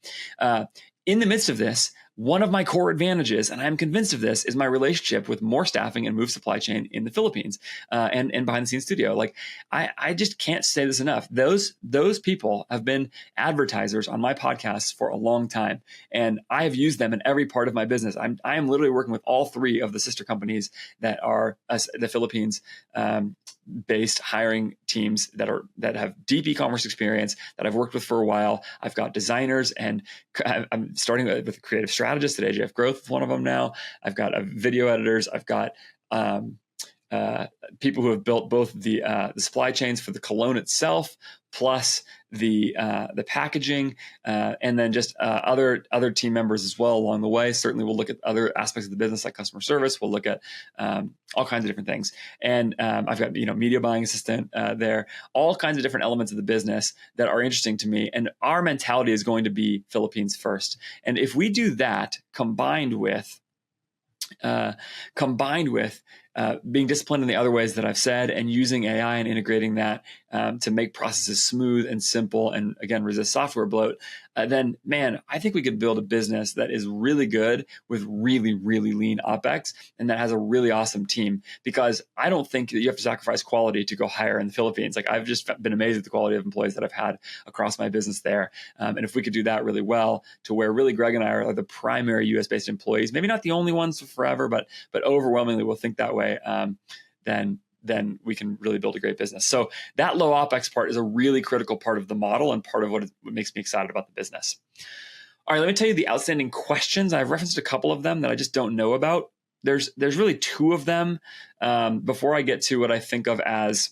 In the midst of this, one of my core advantages, and I'm convinced of this, is my relationship with more staffing and Move Supply Chain in the Philippines and behind the scenes studio. Like I just can't say this enough. Those people have been advertisers on my podcasts for a long time, and I have used them in every part of my business. I am literally working with all three of the sister companies that are the Philippines based hiring teams that have deep e-commerce experience that I've worked with for a while. I've got designers, and I'm starting with a creative strategist at AJF Growth with one of them now. I've got video editors. I've got people who have built both the supply chains for the Cologne itself, plus the packaging, and then just other team members as well along the way. Certainly, we'll look at other aspects of the business like customer service. We'll look at all kinds of different things. And I've got media buying assistant there, all kinds of different elements of the business that are interesting to me. And our mentality is going to be Philippines first. And if we do that, combined with being disciplined in the other ways that I've said, and using AI and integrating that to make processes smooth and simple, and again, resist software bloat, then man, I think we could build a business that is really good with really, really lean OpEx, and that has a really awesome team. Because I don't think that you have to sacrifice quality to go hire in the Philippines. Like I've just been amazed at the quality of employees that I've had across my business there. And if we could do that really well, to where really Greg and I are the primary US based employees, maybe not the only ones forever, but overwhelmingly we'll think that way, then we can really build a great business. So that low OpEx part is a really critical part of the model and part of what makes me excited about the business. All right, let me tell you the outstanding questions. I've referenced a couple of them that I just don't know about. There's really two of them before I get to what I think of as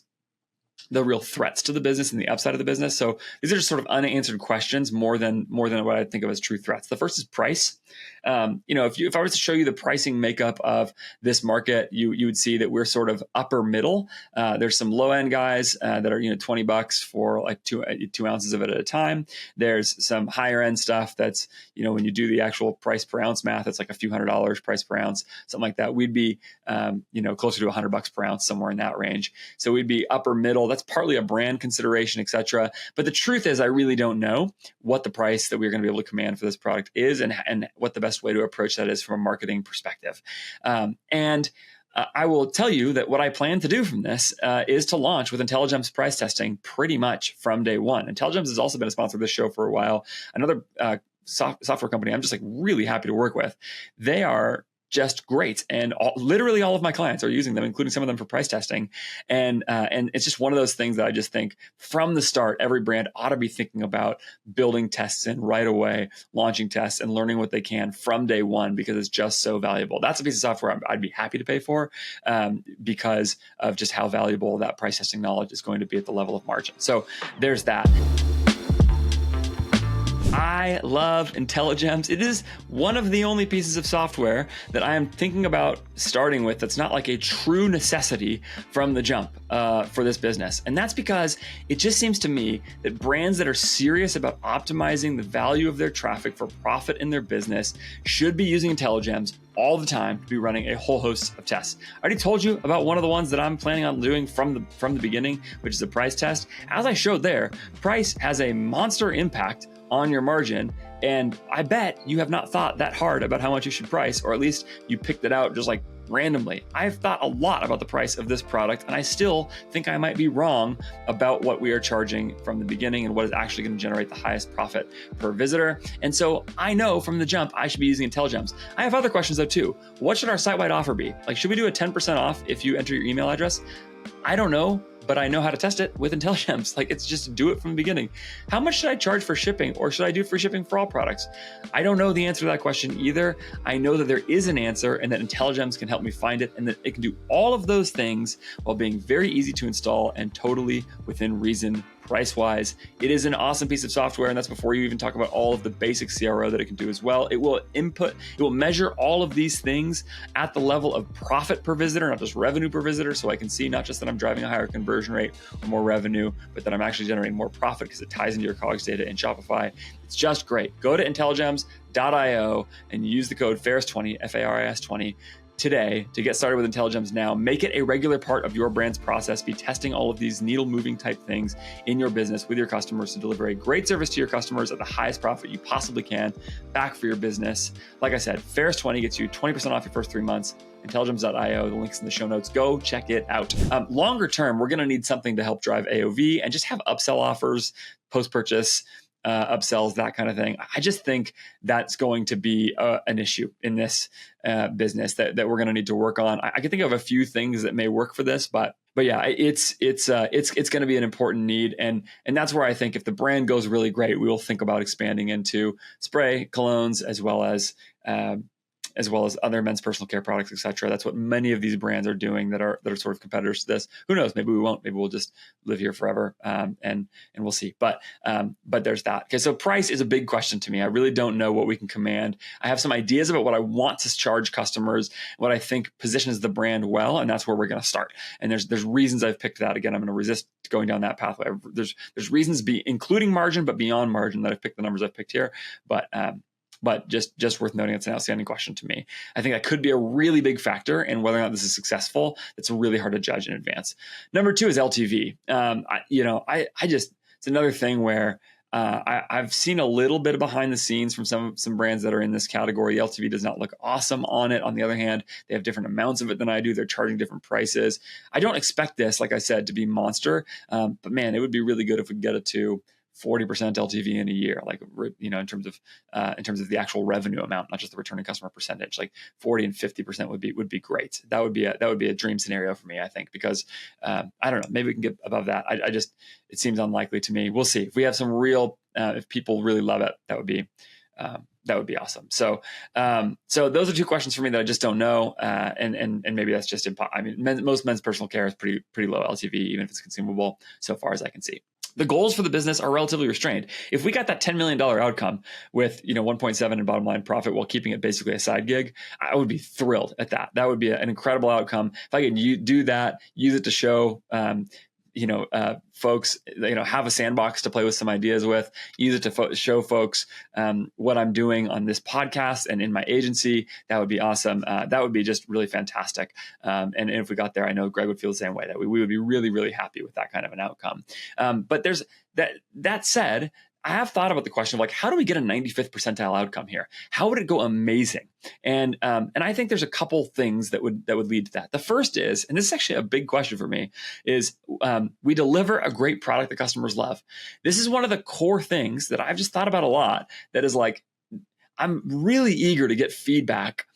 the real threats to the business and the upside of the business. So these are just sort of unanswered questions more than what I think of as true threats. The first is price. If I was to show you the pricing makeup of this market, you would see that we're sort of upper middle. There's some low end guys that are $20 for like two ounces of it at a time. There's some higher end stuff that's when you do the actual price per ounce math, it's like a few $100 price per ounce, something like that. We'd be closer to $100 per ounce, somewhere in that range. So we'd be upper middle. That's partly a brand consideration, et cetera. But the truth is, I really don't know what the price that we're going to be able to command for this product is, and what the best way to approach that is from a marketing perspective. And I will tell you that what I plan to do from this is to launch with INTELLIGEMS price testing pretty much from day one. INTELLIGEMS has also been a sponsor of this show for a while. Another software company I'm just like really happy to work with. They are just great, and literally all of my clients are using them, including some of them for price testing. And it's just one of those things that I just think from the start, every brand ought to be thinking about building tests in right away, launching tests, and learning what they can from day one, because it's just so valuable. That's a piece of software I'd be happy to pay for because of just how valuable that price testing knowledge is going to be at the level of margin. So there's that. I love INTELLIGEMS. It is one of the only pieces of software that I am thinking about starting with that's not like a true necessity from the jump for this business. And that's because it just seems to me that brands that are serious about optimizing the value of their traffic for profit in their business should be using INTELLIGEMS all the time to be running a whole host of tests. I already told you about one of the ones that I'm planning on doing from the beginning, which is a price test. As I showed there, price has a monster impact on your margin. And I bet you have not thought that hard about how much you should price, or at least you picked it out just like randomly. I've thought a lot about the price of this product, and I still think I might be wrong about what we are charging from the beginning and what is actually going to generate the highest profit per visitor. And so I know from the jump, I should be using INTELLIGEMS. I have other questions though too. What should our site-wide offer be? Like, should we do a 10% off if you enter your email address? I don't know, but I know how to test it with INTELLIGEMS. Like, it's just do it from the beginning. How much should I charge for shipping, or should I do free shipping for all products? I don't know the answer to that question either. I know that there is an answer, and that INTELLIGEMS can help me find it, and that it can do all of those things while being very easy to install and totally within reason price-wise. It is an awesome piece of software, and that's before you even talk about all of the basic CRO that it can do as well. It will measure all of these things at the level of profit per visitor, not just revenue per visitor, so I can see not just that I'm driving a higher conversion rate or more revenue, but that I'm actually generating more profit because it ties into your COGS data in Shopify. It's just great. Go to intelligems.io and use the code FARIS20, F-A-R-I-S 20, today to get started with INTELLIGEMS now. Make it a regular part of your brand's process. Be testing all of these needle-moving type things in your business with your customers to deliver a great service to your customers at the highest profit you possibly can back for your business. Like I said, FARIS20 gets you 20% off your first 3 months. Intelligems.io, the link's in the show notes. Go check it out. Longer term, we're going to need something to help drive AOV and just have upsell offers, post-purchase upsells, that kind of thing. I just think that's going to be an issue in this business that we're going to need to work on. I can think of a few things that may work for this, but yeah, it's going to be an important need, and that's where I think if the brand goes really great, we will think about expanding into spray, colognes, as well as other men's personal care products, et cetera. That's what many of these brands are doing that are sort of competitors to this. Who knows? Maybe we won't. Maybe we'll just live here forever, and we'll see. But there's that. Okay, so price is a big question to me. I really don't know what we can command. I have some ideas about what I want to charge customers, what I think positions the brand well, and that's where we're going to start. And there's reasons I've picked that. Again, I'm going to resist going down that pathway. There's reasons including margin, but beyond margin, that I've picked the numbers I've picked here. But just worth noting, it's an outstanding question to me. I think that could be a really big factor in whether or not this is successful. It's really hard to judge in advance. Number two is LTV. It's another thing where I've seen a little bit of behind the scenes from some brands that are in this category. The LTV does not look awesome on it. On the other hand, they have different amounts of it than I do. They're charging different prices. I don't expect this, like I said, to be monster. But man, it would be really good if we could get it to 40% LTV in a year, like, in terms of the actual revenue amount, not just the returning customer percentage. Like 40 and 50% would be great. That would be a dream scenario for me, I think, because I don't know, maybe we can get above that. It seems unlikely to me. We'll see. If we have some real, if people really love it, that would be awesome. So those are two questions for me that I just don't know. And maybe that's just most men's personal care is pretty low LTV, even if it's consumable, so far as I can see. The goals for the business are relatively restrained. If we got that $10 million outcome with 1.7 in bottom line profit while keeping it basically a side gig, I would be thrilled at that. That would be an incredible outcome. If I could do that, use it to show folks, have a sandbox to play with some ideas with, use it to show folks what I'm doing on this podcast and in my agency. That would be awesome. That would be just really fantastic. And if we got there, I know Greg would feel the same way, that we would be really, really happy with that kind of an outcome. But there's that said, I have thought about the question of like, how do we get a 95th percentile outcome here? How would it go amazing? And I think there's a couple things that would lead to that. The first is, and this is actually a big question for me, is we deliver a great product that customers love. This is one of the core things that I've just thought about a lot. That is like, I'm really eager to get feedback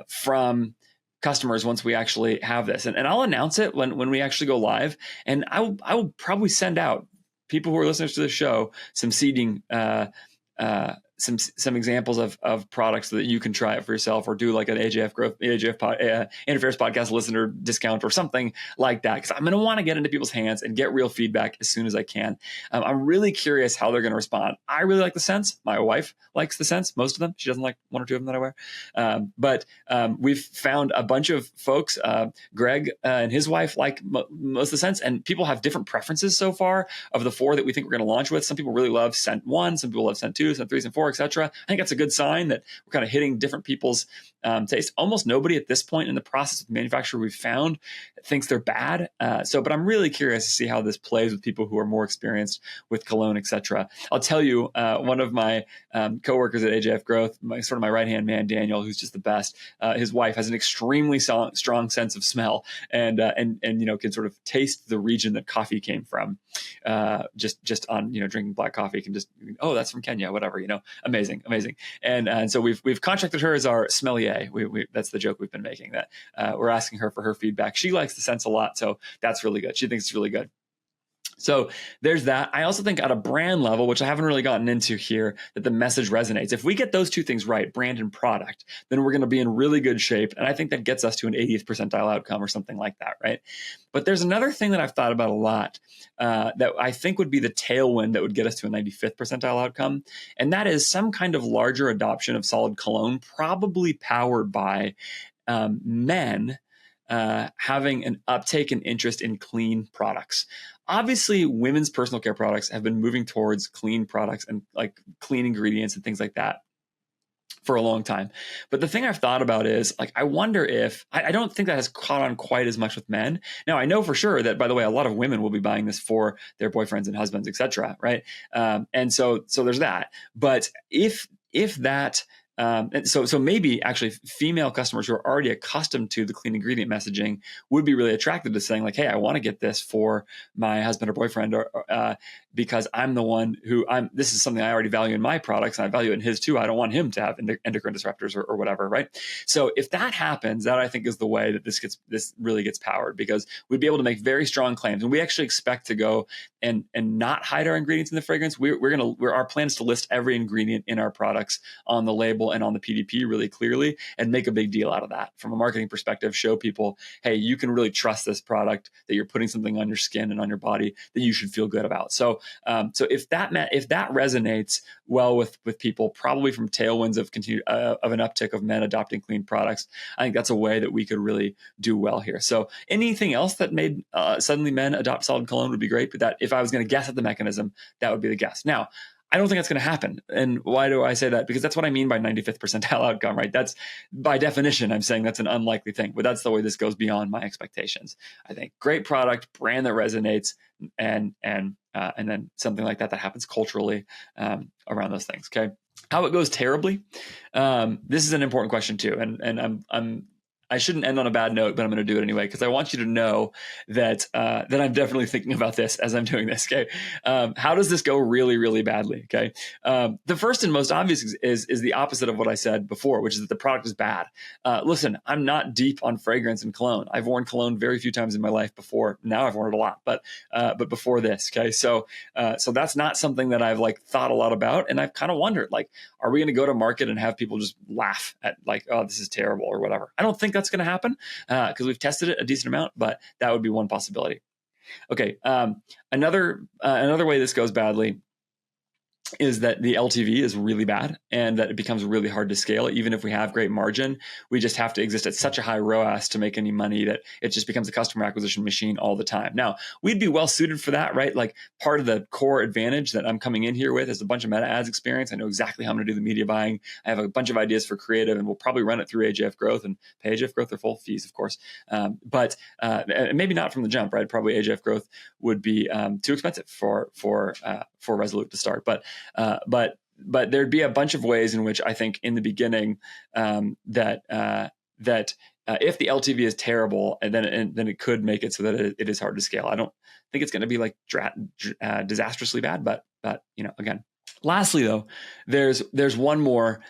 from customers once we actually have this, and I'll announce it when we actually go live. And I will probably send out people who are listeners to the show some seeding, some examples of products so that you can try it for yourself, or do like an Interference podcast listener discount or something like that. Because I'm going to want to get into people's hands and get real feedback as soon as I can. I'm really curious how they're going to respond. I really like the scents. My wife likes the scents, most of them. She doesn't like one or two of them that I wear. But we've found a bunch of folks, Greg and his wife like most of the scents, and people have different preferences so far of the 4 that we think we're going to launch with. Some people really love scent 1, some people love scent 2, scent 3, scent 4, etc. I think that's a good sign that we're kind of hitting different people's taste. Almost nobody at this point in the process with the manufacturer we've found thinks they're bad. But I'm really curious to see how this plays with people who are more experienced with cologne, etc. I'll tell you, one of my coworkers at AJF Growth, my right-hand man, Daniel, who's just the best. His wife has an extremely strong sense of smell, and can sort of taste the region that coffee came from. Just on drinking black coffee, can just, oh, that's from Kenya, whatever, amazing. And so we've contracted her as our smelier. That's the joke we've been making, that we're asking her for her feedback. She likes the scents a lot, so that's really good. She thinks it's really good. So there's that. I also think at a brand level, which I haven't really gotten into here, that the message resonates. If we get those two things right, brand and product, then we're going to be in really good shape. And I think that gets us to an 80th percentile outcome or something like that, right? But there's another thing that I've thought about a lot that I think would be the tailwind that would get us to a 95th percentile outcome. And that is some kind of larger adoption of solid cologne, probably powered by men having an uptake and interest in clean products. Obviously, women's personal care products have been moving towards clean products and like clean ingredients and things like that for a long time. But the thing I've thought about is, like, I wonder if, I don't think that has caught on quite as much with men. Now, I know for sure that, by the way, a lot of women will be buying this for their boyfriends and husbands, etc. Right? And so there's that. But if that, and so maybe actually female customers who are already accustomed to the clean ingredient messaging would be really attracted to saying like, hey, I want to get this for my husband or boyfriend, or because I'm the one who this is something I already value in my products, and I value it in his too. I don't want him to have endocrine disruptors or whatever, right? So if that happens, that I think is the way that this really gets powered, because we'd be able to make very strong claims, and we actually expect to go and not hide our ingredients in the fragrance. Our plan is to list every ingredient in our products on the label and on the PDP really clearly, and make a big deal out of that from a marketing perspective. Show people, hey, you can really trust this product, that you're putting something on your skin and on your body that you should feel good about. So if that resonates well with people, probably from tailwinds of an uptick of men adopting clean products, I think that's a way that we could really do well here. So anything else that made suddenly men adopt solid cologne would be great. But that, if I was going to guess at the mechanism, that would be the guess. Now, I don't think that's going to happen. And why do I say that? Because that's what I mean by 95th percentile outcome, right? That's, by definition, I'm saying that's an unlikely thing, but that's the way this goes beyond my expectations. I think great product, brand that resonates, and then something like that happens culturally around those things. Okay. How it goes terribly. This is an important question too. And I shouldn't end on a bad note, but I'm going to do it anyway, because I want you to know that I'm definitely thinking about this as I'm doing this. Okay, how does this go really, really badly? Okay, the first and most obvious is the opposite of what I said before, which is that the product is bad. Listen, I'm not deep on fragrance and cologne. I've worn cologne very few times in my life before. Now I've worn it a lot, but before this, okay, so that's not something that I've like thought a lot about, and I've kind of wondered, like, are we going to go to market and have people just laugh at like, oh, this is terrible or whatever? I don't think that's going to happen because we've tested it a decent amount, but that would be one possibility. Okay, another way this goes badly is that the LTV is really bad, and that it becomes really hard to scale. Even if we have great margin, we just have to exist at such a high ROAS to make any money that it just becomes a customer acquisition machine all the time. Now, we'd be well suited for that, right? Like, part of the core advantage that I'm coming in here with is a bunch of meta ads experience. I know exactly how I'm going to do the media buying. I have a bunch of ideas for creative, and we'll probably run it through AJF Growth and pay AJF Growth their full fees, of course. But maybe not from the jump, right? Probably AJF Growth would be too expensive for Resolute to start. But But there'd be a bunch of ways in which I think in the beginning that if the LTV is terrible, and then it could make it so that it is hard to scale. I don't think it's going to be like disastrously bad, but again. Lastly, though, there's one more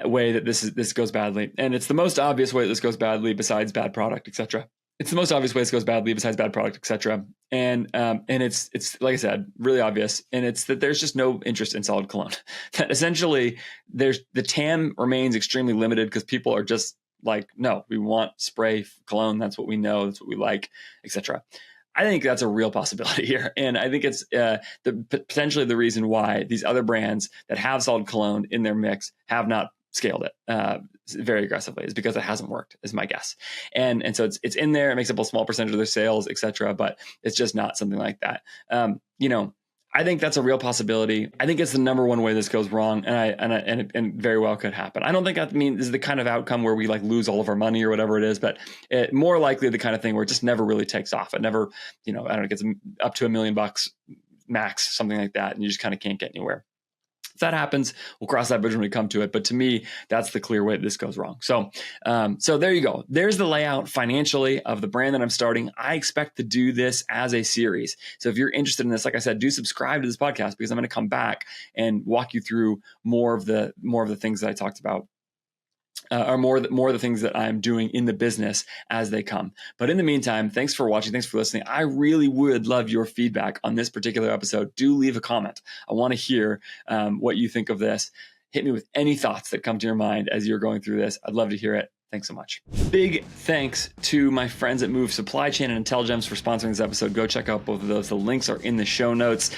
way that this goes badly, and it's the most obvious way that this goes badly besides bad product, etc. It's the most obvious way this goes badly besides bad product, etc. And it's like I said, really obvious, and it's that there's just no interest in solid cologne. That essentially the TAM remains extremely limited because people are just like, no, we want spray cologne. That's what we know. That's what we like, etc. I think that's a real possibility here. And I think it's potentially the reason why these other brands that have solid cologne in their mix have not scaled it very aggressively, is because it hasn't worked, is my guess. And so it's in there. It makes up a small percentage of their sales, et cetera, but it's just not something like that. I think that's a real possibility. I think it's the number one way this goes wrong, and it very well could happen. I don't think this is the kind of outcome where we like lose all of our money or whatever it is, but more likely the kind of thing where it just never really takes off. It never, I don't know, gets up to $1 million max, something like that, and you just kind of can't get anywhere. If that happens, we'll cross that bridge when we come to it. But to me, that's the clear way that this goes wrong. So there you go. There's the layout financially of the brand that I'm starting. I expect to do this as a series. So if you're interested in this, like I said, do subscribe to this podcast, because I'm going to come back and walk you through more of the things that I talked about. Or more of the things that I'm doing in the business as they come. But in the meantime, thanks for watching. Thanks for listening. I really would love your feedback on this particular episode. Do leave a comment. I want to hear what you think of this. Hit me with any thoughts that come to your mind as you're going through this. I'd love to hear it. Thanks so much. Big thanks to my friends at Move Supply Chain and INTELLIGEMS for sponsoring this episode. Go check out both of those. The links are in the show notes.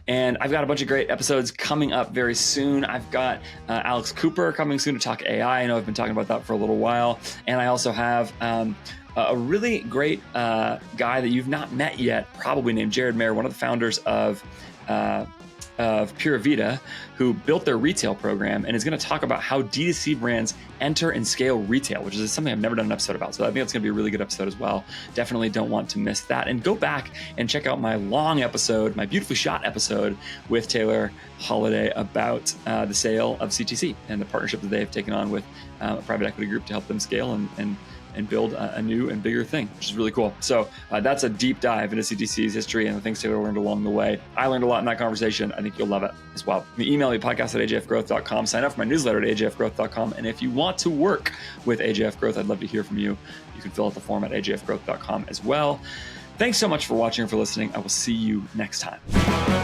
And I've got a bunch of great episodes coming up very soon. I've got Alex Cooper coming soon to talk AI. I know I've been talking about that for a little while. And I also have a really great guy that you've not met yet, probably named Jared Mayer, one of the founders of Pura Vida, who built their retail program and is going to talk about how D2C brands enter and scale retail, which is something I've never done an episode about. So I think it's going to be a really good episode as well. Definitely don't want to miss that. And go back and check out my long episode, my beautifully shot episode with Taylor Holiday about the sale of CTC and the partnership that they have taken on with a private equity group to help them scale and build a new and bigger thing, which is really cool. So that's a deep dive into CTC's history and the things Taylor learned along the way. I learned a lot in that conversation. I think you'll love it as well. You can email me, podcast@ajfgrowth.com. Sign up for my newsletter at ajfgrowth.com. And if you want to work with AJF Growth, I'd love to hear from you. You can fill out the form at ajfgrowth.com as well. Thanks so much for watching and for listening. I will see you next time.